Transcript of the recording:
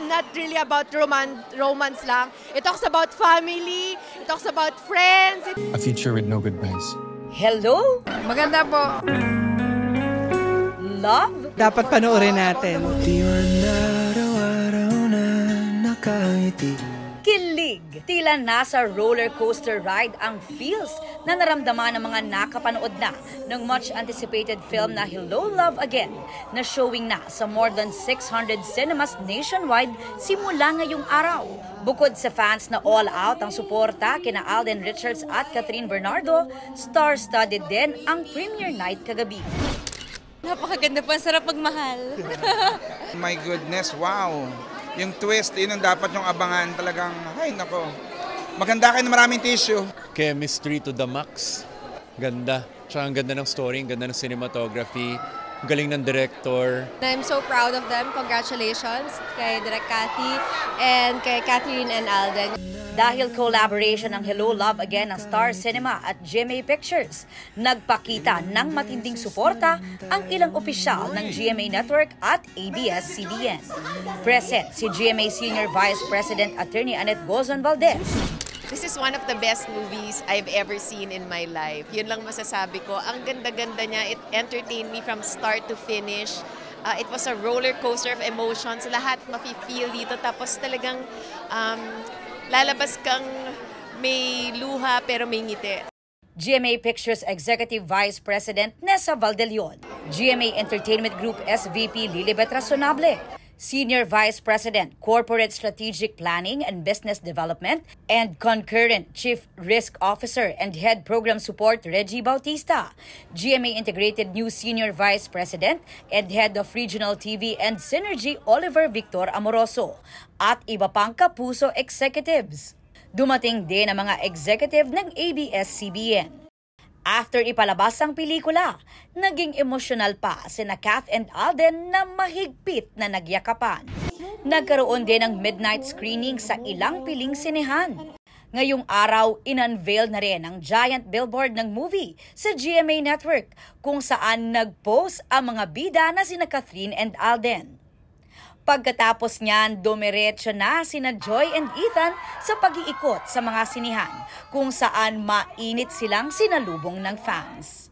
not really about romance lang. It talks about family, it talks about friends. A future with no goodbyes. Hello? Maganda po. Love? Dapat panoorin natin. Di man araw-araw na nakangiti. Kilig! Tila nasa roller coaster ride ang feels na naramdaman ng mga nakapanood na ng much-anticipated film na Hello, Love Again na showing na sa more than 600 cinemas nationwide simula ngayong araw. Bukod sa fans na all out ang suporta kina Alden Richards at Catherine Bernardo, star-studded din ang premiere night kagabi. Napakaganda po, sarap pagmahal. My goodness, wow! Yung twist, yun ang dapat yung abangan talagang, ay nako. Maganda kayo na maraming tissue. Chemistry to the max. Ganda. Tsaka ang ganda ng story, ang ganda ng cinematography, ang galing ng director. I'm so proud of them. Congratulations kay Direk Cathy and kay Catherine and Alden. Dahil collaboration ng Hello, Love Again ng Star Cinema at GMA Pictures, nagpakita ng matinding suporta ang ilang opisyal ng GMA Network at ABS-CBN. Present si GMA Senior Vice President Attorney Annette Gozon Valdez. This is one of the best movies I've ever seen in my life. Yun lang masasabi ko. Ang ganda-ganda niya. It entertained me from start to finish. It was a roller coaster of emotions. Lahat mafe-feel dito. Tapos talagang lalabas kang may luha pero may ngiti. GMA Pictures Executive Vice President Nessa Valdelion, GMA Entertainment Group SVP Lilibet Razonable, Senior Vice President, Corporate Strategic Planning and Business Development, and concurrent Chief Risk Officer and Head Program Support Reggie Bautista, GMA Integrated New Senior Vice President and Head of Regional TV and Synergy Oliver Victor Amoroso, at iba pang kapuso executives. Dumating din ang mga executive ng ABS-CBN. After ipalabas ang pelikula, naging emosyonal pa sina Kath and Alden na mahigpit na nagyakapan. Nagkaroon din ng midnight screening sa ilang piling sinehan. Ngayong araw, in-unveil na rin ang giant billboard ng movie sa GMA Network kung saan nag-post ang mga bida na sina Catherine and Alden. Pagkatapos niyan, dumiretso na sina Joy and Ethan sa pag-iikot sa mga sinihan kung saan mainit silang sinalubong ng fans.